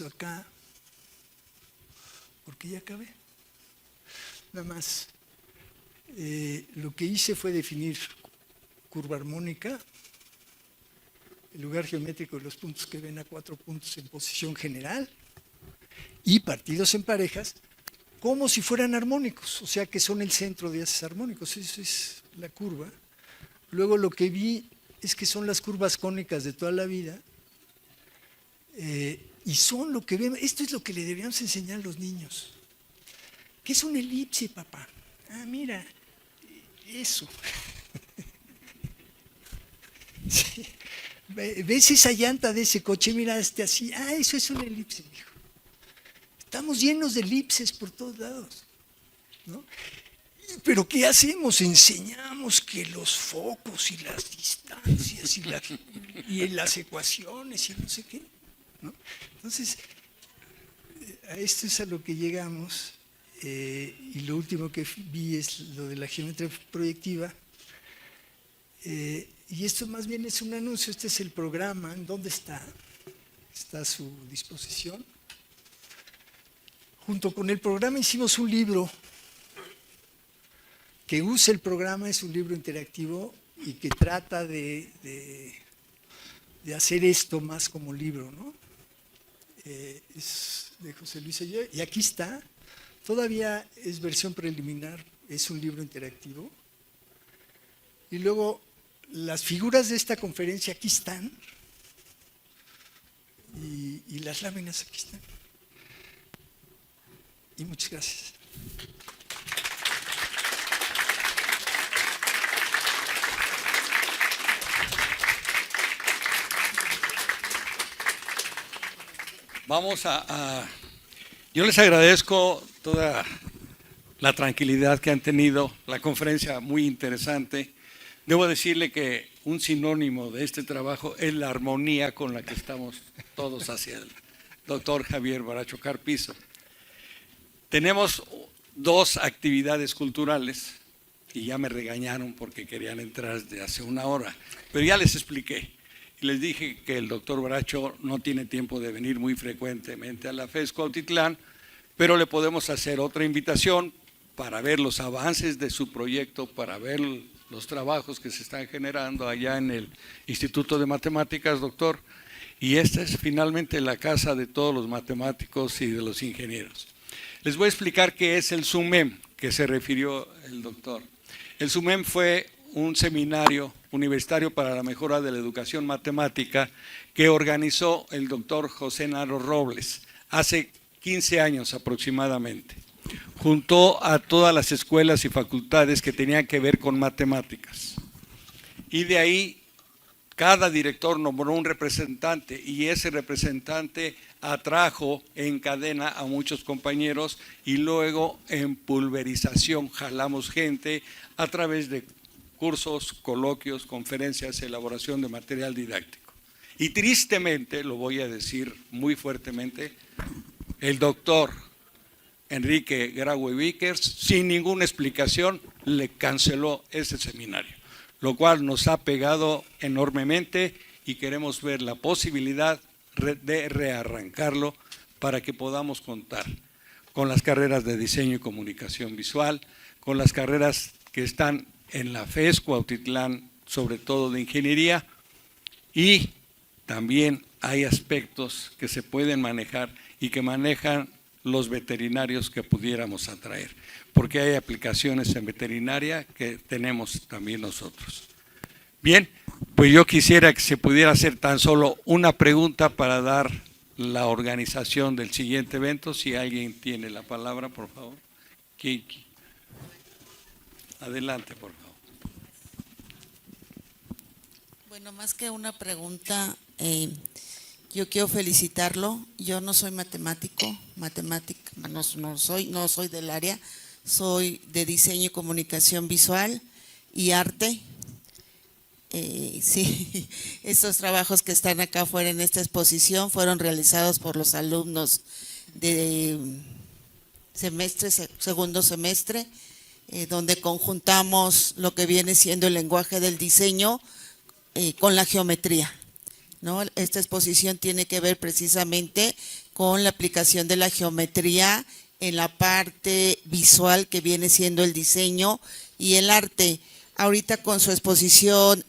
acá, porque ya acabé. Nada más, lo que hice fue definir curva armónica, el lugar geométrico de los puntos que ven a 4 puntos en posición general, y partidos en parejas, como si fueran armónicos, o sea que son el centro de haces armónicos, eso es la curva. Luego lo que vi es que son las curvas cónicas de toda la vida, y esto es lo que le deberíamos enseñar a los niños. ¿Qué es una elipse, papá? Ah, mira, eso. Sí. ¿Ves esa llanta de ese coche? Mira, así. Ah, eso es una elipse, mijo. Estamos llenos de elipses por todos lados, ¿no? Pero ¿qué hacemos? Enseñamos que los focos y las distancias y las ecuaciones y no sé qué, ¿no? Entonces, a esto es a lo que llegamos. Y lo último que vi es lo de la geometría proyectiva. Y esto más bien es un anuncio. Este es el programa. ¿En dónde está? Está a su disposición. Junto con el programa hicimos un libro que usa el programa, es un libro interactivo y que trata de hacer esto más como libro, ¿no? Es de José Luis Ayala, y aquí está, todavía es versión preliminar, es un libro interactivo. Y luego las figuras de esta conferencia aquí están, y las láminas aquí están. Y muchas gracias. Yo les agradezco toda la tranquilidad que han tenido, la conferencia muy interesante. Debo decirle que un sinónimo de este trabajo es la armonía con la que estamos todos hacia el doctor Javier Baracho Carpizo. Tenemos 2 actividades culturales y ya me regañaron porque querían entrar desde hace una hora, pero ya les expliqué. Les dije que el doctor Baracho no tiene tiempo de venir muy frecuentemente a la FES Cuautitlán, pero le podemos hacer otra invitación para ver los avances de su proyecto, para ver los trabajos que se están generando allá en el Instituto de Matemáticas, doctor. Y esta es finalmente la casa de todos los matemáticos y de los ingenieros. Les voy a explicar qué es el SUMEM, que se refirió el doctor. El SUMEM fue un seminario universitario para la mejora de la educación matemática que organizó el doctor José Naro Robles hace 15 años aproximadamente. Juntó a todas las escuelas y facultades que tenían que ver con matemáticas. Y de ahí cada director nombró un representante y ese representante atrajo en cadena a muchos compañeros y luego en pulverización jalamos gente a través de cursos, coloquios, conferencias, elaboración de material didáctico. Y tristemente, lo voy a decir muy fuertemente, el doctor Enrique Graue Vickers, sin ninguna explicación, le canceló ese seminario, lo cual nos ha pegado enormemente y queremos ver la posibilidad de rearrancarlo para que podamos contar con las carreras de diseño y comunicación visual, con las carreras que están en la FES Cuautitlán, sobre todo de ingeniería, y también hay aspectos que se pueden manejar y que manejan los veterinarios que pudiéramos atraer, porque hay aplicaciones en veterinaria que tenemos también nosotros. Bien, pues yo quisiera que se pudiera hacer tan solo una pregunta para dar la organización del siguiente evento. Si alguien tiene la palabra, por favor. Kiki. Adelante, por favor. Bueno, más que una pregunta, yo quiero felicitarlo. Yo no soy matemático, no soy del área, soy de diseño y comunicación visual y arte. Sí, estos trabajos que están acá afuera en esta exposición fueron realizados por los alumnos de segundo semestre, donde conjuntamos lo que viene siendo el lenguaje del diseño con la geometría, ¿no? Esta exposición tiene que ver precisamente con la aplicación de la geometría en la parte visual que viene siendo el diseño y el arte. Ahorita con su exposición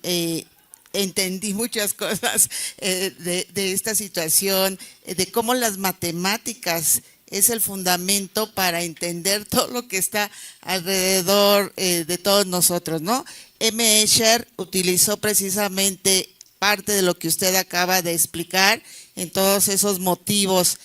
entendí muchas cosas de esta situación, de cómo las matemáticas es el fundamento para entender todo lo que está alrededor de todos nosotros, ¿no? M. Escher utilizó precisamente parte de lo que usted acaba de explicar en todos esos motivos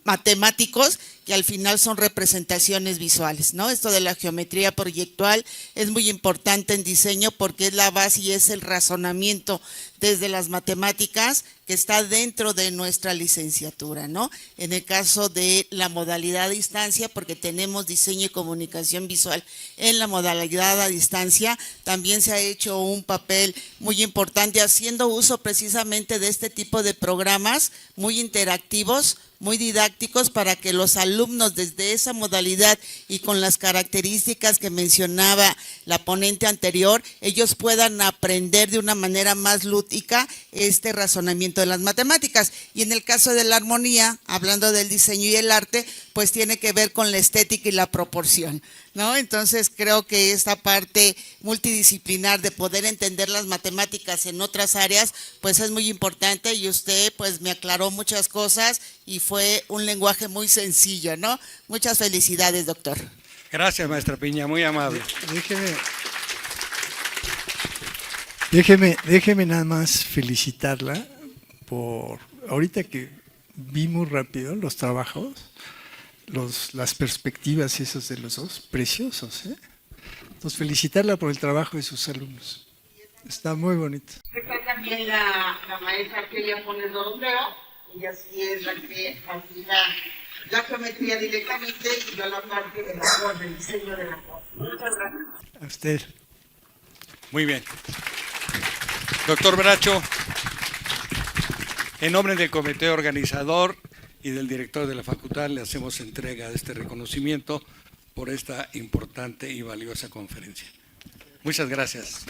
matemáticos que al final son representaciones visuales, ¿no? Esto de la geometría proyectual es muy importante en diseño porque es la base y es el razonamiento desde las matemáticas que está dentro de nuestra licenciatura, ¿no? En el caso de la modalidad a distancia, porque tenemos diseño y comunicación visual en la modalidad a distancia, también se ha hecho un papel muy importante haciendo uso precisamente de este tipo de programas muy interactivos, muy didácticos, para que los alumnos desde esa modalidad y con las características que mencionaba la ponente anterior, ellos puedan aprender de una manera más lúdica este razonamiento de las matemáticas. Y en el caso de la armonía, hablando del diseño y el arte, pues tiene que ver con la estética y la proporción, ¿no? Entonces creo que esta parte multidisciplinar de poder entender las matemáticas en otras áreas, pues es muy importante, y usted pues me aclaró muchas cosas y fue un lenguaje muy sencillo, ¿no? Muchas felicidades, doctor. Gracias, maestra Piña, muy amable. Déjeme nada más felicitarla por, ahorita que vi muy rápido los trabajos, las perspectivas esas de los dos, preciosos, ¿eh? Entonces felicitarla por el trabajo de sus alumnos. Está muy bonito. Está también la maestra Argelia Pones Dorondeo, ella sí es la que aplica la geometría directamente y yo la parte del diseño de la forma. Muchas gracias. A usted. Muy bien. Doctor Bracho, en nombre del comité organizador y del director de la facultad, le hacemos entrega de este reconocimiento por esta importante y valiosa conferencia. Muchas gracias.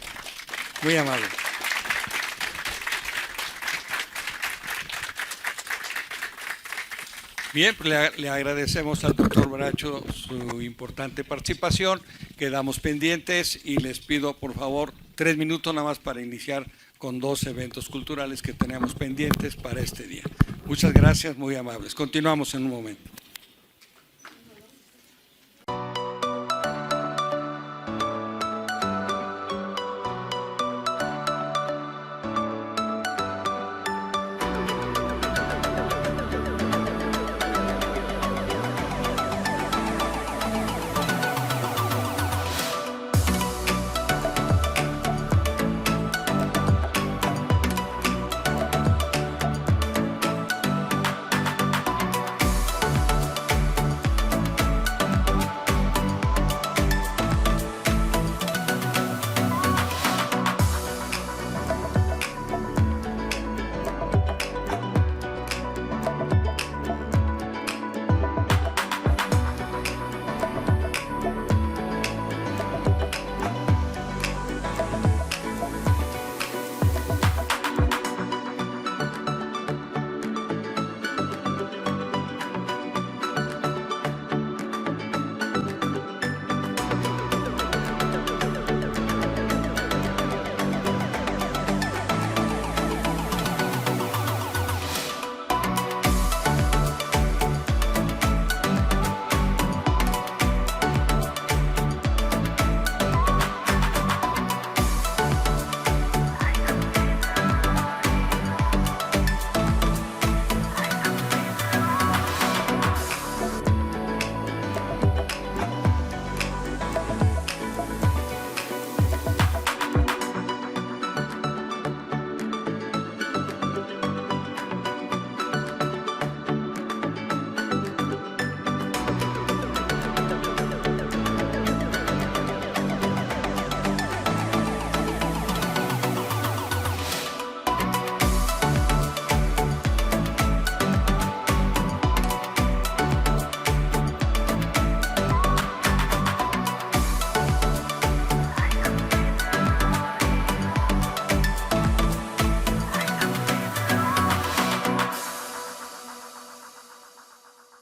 Muy amable. Bien, pues le agradecemos al doctor Bracho su importante participación. Quedamos pendientes y les pido, por favor, 3 minutos nada más para iniciar con 2 eventos culturales que tenemos pendientes para este día. Muchas gracias, muy amables. Continuamos en un momento.